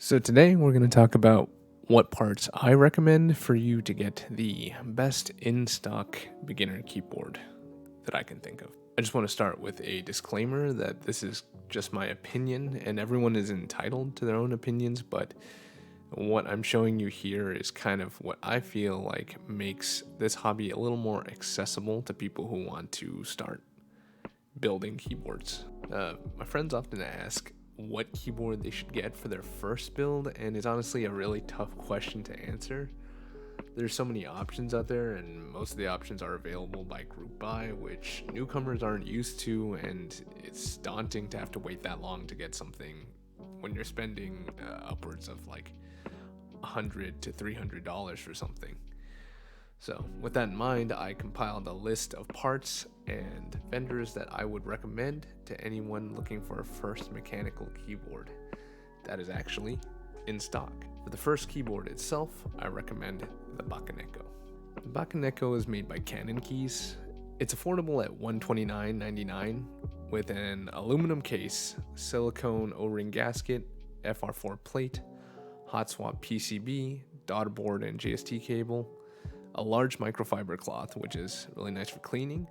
So today we're going to talk about what parts I recommend for you to get the best in-stock beginner keyboard that I can think of. I just want to start with a disclaimer that this is just my opinion and everyone is entitled to their own opinions, but what I'm showing you here is kind of what I feel like makes this hobby a little more accessible to people who want to start building keyboards. My friends often ask what keyboard they should get for their first build, and it's honestly a really tough question to answer. There's so many options out there, and most of the options are available by group buy, which newcomers aren't used to, and it's daunting to have to wait that long to get something when you're spending upwards of like $100 to $300 for something. So with that in mind, I compiled a list of parts and vendors that I would recommend to anyone looking for a first mechanical keyboard that is actually in stock. For the first keyboard itself, I recommend the Bakeneko. The Bakeneko is made by Canon Keys. It's affordable at $129.99 with an aluminum case, silicone O-ring gasket, FR4 plate, hot swap PCB, daughter board and JST cable, a large microfiber cloth, which is really nice for cleaning,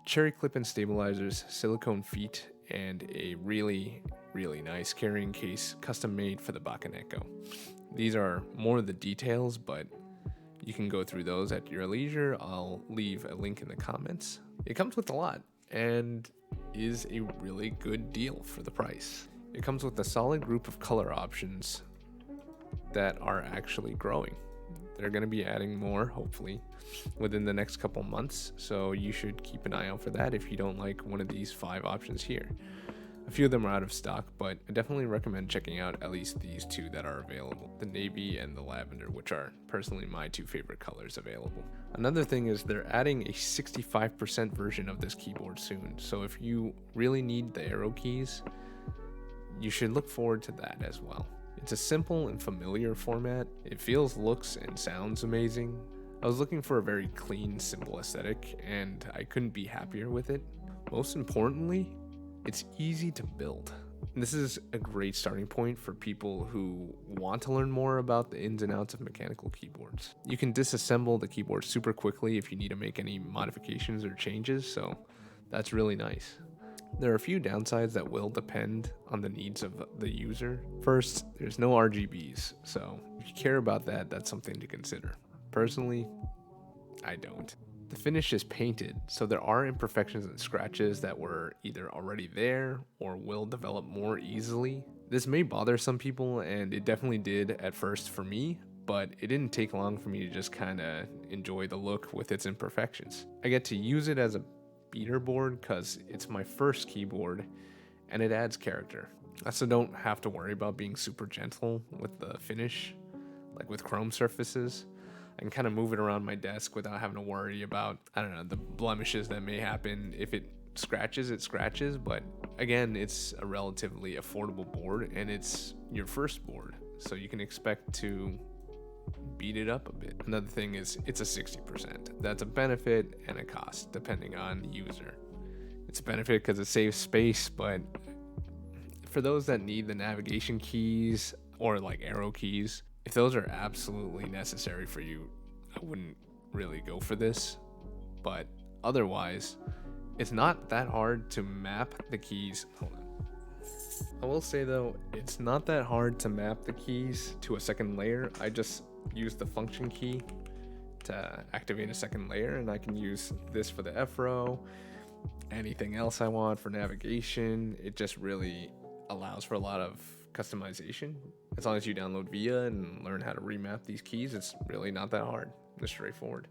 cherry clip and stabilizers, silicone feet, and a really nice carrying case custom made for the Bakeneko. These are more of the details, but you can go through those at your leisure. I'll leave a link in the comments. It comes with a lot and is a really good deal for the price. It comes with a solid group of color options that are actually growing. They're going to be adding more, hopefully, within the next couple months, so you should keep an eye out for that if you don't like one of these 5 options here. A few of them are out of stock, but I definitely recommend checking out at least these 2 that are available, the navy and the lavender, which are personally my 2 favorite colors available. Another thing is they're adding a 65% version of this keyboard soon, so if you really need the arrow keys, you should look forward to that as well. It's a simple and familiar format. It feels, looks, and sounds amazing. I was looking for a very clean, simple aesthetic, and I couldn't be happier with it. Most importantly, it's easy to build. And this is a great starting point for people who want to learn more about the ins and outs of mechanical keyboards. You can disassemble the keyboard super quickly if you need to make any modifications or changes, so that's really nice. There are a few downsides that will depend on the needs of the user. First, there's no RGBs, so if you care about that, that's something to consider. Personally, I don't. The finish is painted, so there are imperfections and scratches that were either already there or will develop more easily. This may bother some people, and it definitely did at first for me, but it didn't take long for me to just kind of enjoy the look with its imperfections. I get to use it as a beater board because it's my first keyboard and it adds character. I also don't have to worry about being super gentle with the finish, like with chrome surfaces. I can kind of move it around my desk without having to worry about, the blemishes that may happen. If it scratches, it scratches, but again, it's a relatively affordable board and it's your first board, so you can expect to beat it up a bit. Another thing is it's a 60%. That's a benefit and a cost depending on the user. It's a benefit because it saves space, but for those that need the navigation keys or like arrow keys, if those are absolutely necessary for you, I wouldn't really go for this. But otherwise, it's not that hard to map the keys. Hold on. I will say though, it's not that hard to map the keys to a second layer. I just use the function key to activate a second layer, and I can use this for the F row, anything else I want for navigation. It just really allows for a lot of customization. As long as you download VIA and learn how to remap these keys, it's really not that hard. It's straightforward.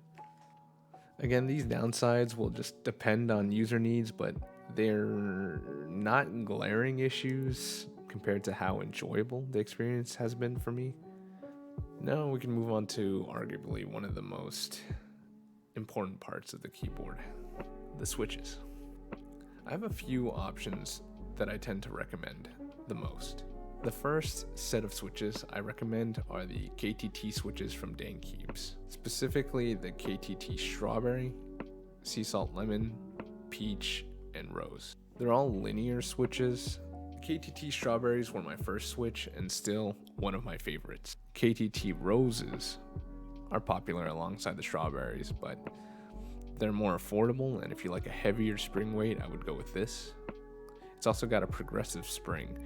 Again, these downsides will just depend on user needs, but they're not glaring issues compared to how enjoyable the experience has been for me. Now we can move on to arguably one of the most important parts of the keyboard, the switches. I have a few options that I tend to recommend the most. The first set of switches I recommend are the KTT switches from Keycaps, specifically the KTT Strawberry, Sea Salt Lemon, Peach, and Rose. They're all linear switches. KTT Strawberries were my first switch and still one of my favorites. KTT Roses are popular alongside the Strawberries, but they're more affordable, and if you like a heavier spring weight, I would go with this. It's also got a progressive spring.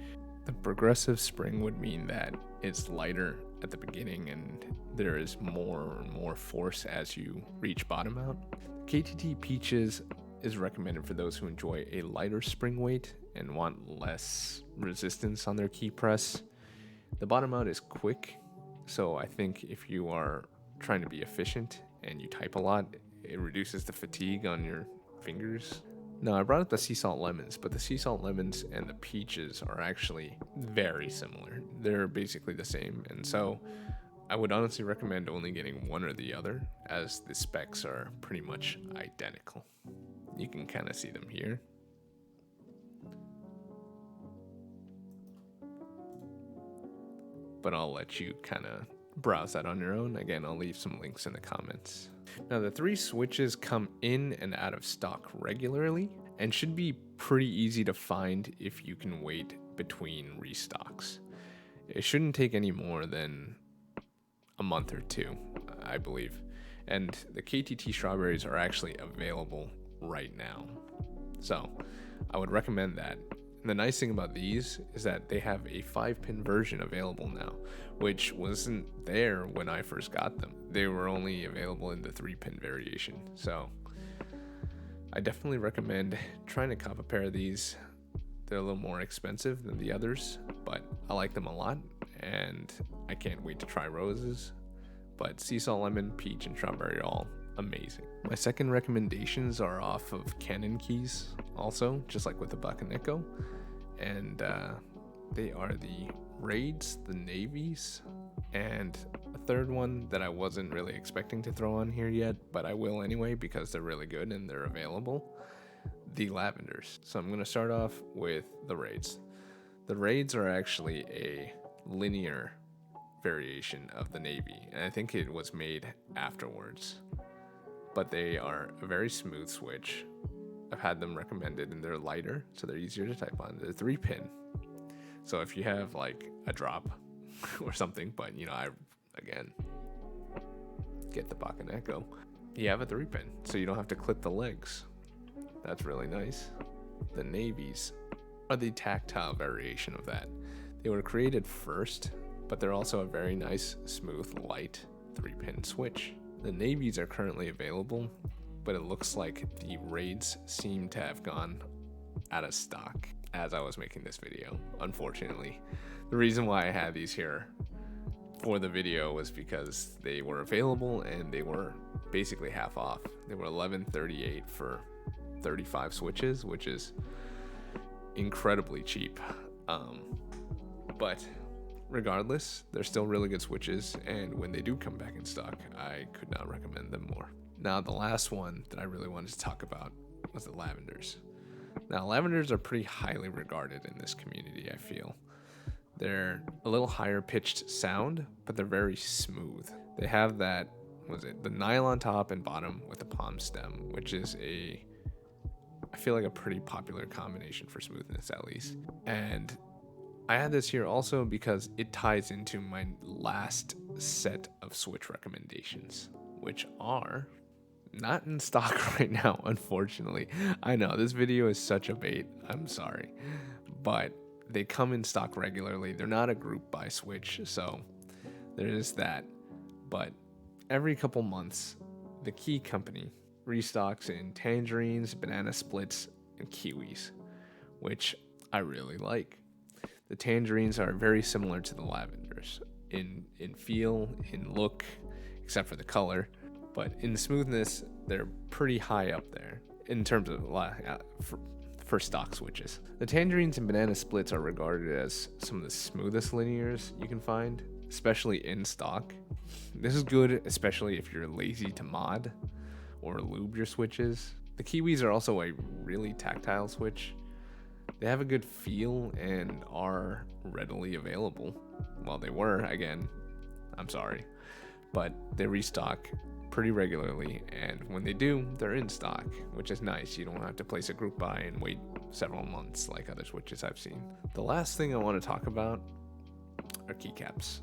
The progressive spring would mean that it's lighter at the beginning and there is more and more force as you reach bottom out. KTT Peaches is recommended for those who enjoy a lighter spring weight and want less resistance on their key press. The bottom out is quick, so I think if you are trying to be efficient and you type a lot, it reduces the fatigue on your fingers. Now, I brought up the sea salt lemons, but the sea salt lemons and the peaches are actually very similar. They're basically the same, and so I would honestly recommend only getting one or the other, as the specs are pretty much identical. You can kind of see them here. But I'll let you kind of browse that on your own. Again, I'll leave some links in the comments. Now, the 3 switches come in and out of stock regularly and should be pretty easy to find if you can wait between restocks. It shouldn't take any more than a month or 2, I believe. And the KTT Strawberries are actually available right now, so I would recommend that. The nice thing about these is that they have a 5-pin version available now, which wasn't there when I first got them. They were only available in the 3-pin variation. So I definitely recommend trying to cop a pair of these. They're a little more expensive than the others, but I like them a lot, and I can't wait to try roses. But sea salt lemon, peach, and strawberry are all amazing. My second recommendations are off of Canon keys also, just like with the Bakeneko, and they are the Raids, the Navies, and a third one that I wasn't really expecting to throw on here yet, but I will anyway because they're really good and they're available, the Lavenders. So I'm going to start off with the Raids. The Raids are actually a linear variation of the Navy, and I think it was made afterwards. But they are a very smooth switch. I've had them recommended, and they're lighter, so they're easier to type on. They're 3-pin, so if you have like a drop or something, but you know, I again get the Bakeneko, you have a 3-pin, so you don't have to clip the legs. That's really nice. The Navies are the tactile variation of that. They were created first, but they're also a very nice, smooth, light 3-pin switch. The Navies are currently available, but it looks like the Raids seem to have gone out of stock as I was making this video, unfortunately. The reason why I had these here for the video was because they were available and they were basically half off. They were $11.38 for 35 switches, which is incredibly cheap. But regardless, they're still really good switches, and when they do come back in stock, I could not recommend them more. Now, the last one that I really wanted to talk about was the Lavenders. Now, Lavenders are pretty highly regarded in this community, I feel. They're a little higher pitched sound, but they're very smooth. They have that, the nylon top and bottom with the palm stem, which is I feel like a pretty popular combination for smoothness, at least. And I had this here also because it ties into my last set of switch recommendations, which are not in stock right now, unfortunately. I know this video is such a bait, I'm sorry, but they come in stock regularly. They're not a group buy switch, so there is that. But every couple months, the Key Company restocks in tangerines, banana splits, and kiwis, which I really like. The tangerines are very similar to the Lavenders in feel, in look, except for the color, but in smoothness, they're pretty high up there in terms of for stock switches. The tangerines and banana splits are regarded as some of the smoothest linears you can find, especially in stock. This is good, especially if you're lazy to mod or lube your switches. The kiwis are also a really tactile switch. They have a good feel and are readily available. Well, they were, again, I'm sorry, but they restock pretty regularly, and when they do, they're in stock, which is nice. You don't have to place a group buy and wait several months like other switches I've seen. The last thing I want to talk about are keycaps.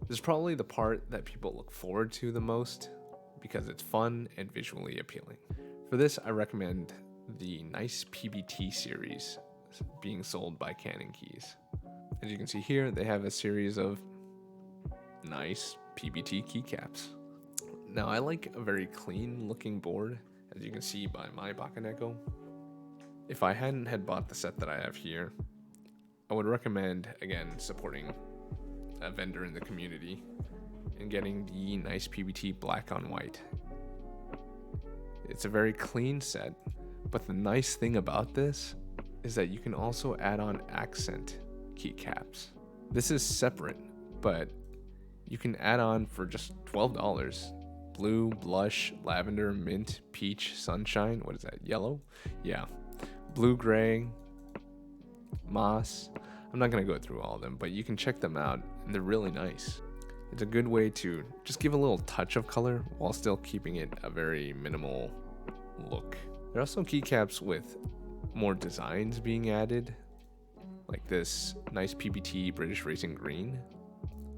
This is probably the part that people look forward to the most because it's fun and visually appealing. For this, I recommend the NicePBT series being sold by Canon Keys. As you can see here, they have a series of NicePBT keycaps. Now, I like a very clean looking board, as you can see by my Bakeneko. If I hadn't had bought the set that I have here, I would recommend, again, supporting a vendor in the community and getting the NicePBT black on white. It's a very clean set, but the nice thing about this is that you can also add on accent keycaps. This is separate, but you can add on for just $12. Blue, blush, lavender, mint, peach, sunshine. What is that? Yellow? Yeah. Blue, gray, moss. I'm not going to go through all of them, but you can check them out, and they're really nice. It's a good way to just give a little touch of color while still keeping it a very minimal look. There are also keycaps with more designs being added, like this NicePBT British Racing Green.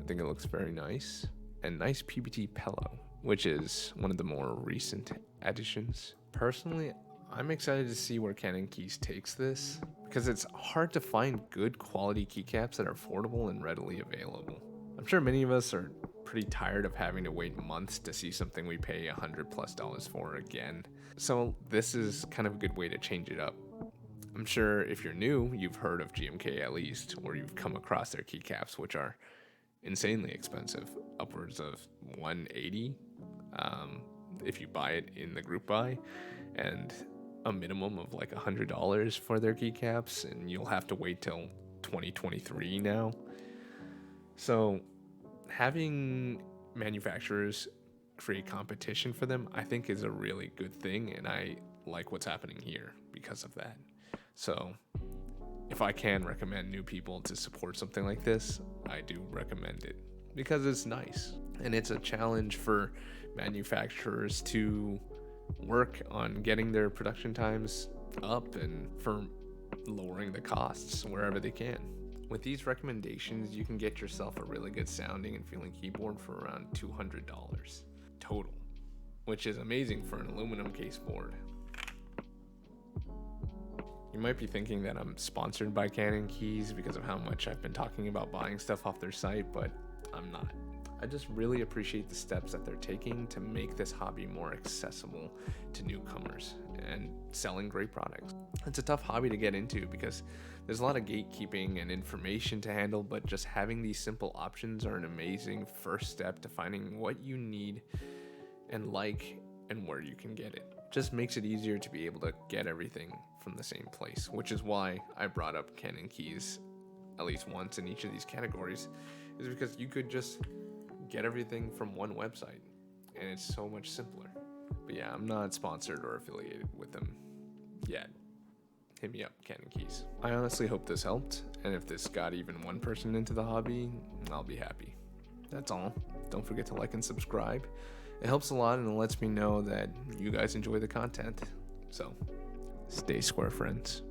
I think it looks very nice. And NicePBT Pillow, which is one of the more recent additions. Personally, I'm excited to see where Canon Keys takes this, because it's hard to find good quality keycaps that are affordable and readily available. I'm sure many of us are pretty tired of having to wait months to see something we pay $100+ for again. So this is kind of a good way to change it up. I'm sure if you're new, you've heard of GMK at least, or you've come across their keycaps, which are insanely expensive, upwards of $180 if you buy it in the group buy, and a minimum of like $100 for their keycaps, and you'll have to wait till 2023 now. So having manufacturers create competition for them, I think, is a really good thing, and I like what's happening here because of that. So if I can recommend new people to support something like this, I do recommend it because it's nice, and it's a challenge for manufacturers to work on getting their production times up and for lowering the costs wherever they can. With these recommendations, you can get yourself a really good sounding and feeling keyboard for around $200 total, which is amazing for an aluminum case board. You might be thinking that I'm sponsored by Canon Keys because of how much I've been talking about buying stuff off their site, but I'm not. I just really appreciate the steps that they're taking to make this hobby more accessible to newcomers and selling great products. It's a tough hobby to get into because there's a lot of gatekeeping and information to handle, but just having these simple options are an amazing first step to finding what you need and like and where you can get it. Just makes it easier to be able to get everything from the same place, which is why I brought up Canon Keys at least once in each of these categories, is because you could just get everything from one website and it's so much simpler. But yeah, I'm not sponsored or affiliated with them yet. Hit me up, Canon Keys. I honestly hope this helped, and if this got even one person into the hobby, I'll be happy. That's all. Don't forget to like and subscribe. It helps a lot and it lets me know that you guys enjoy the content. So, stay square, friends.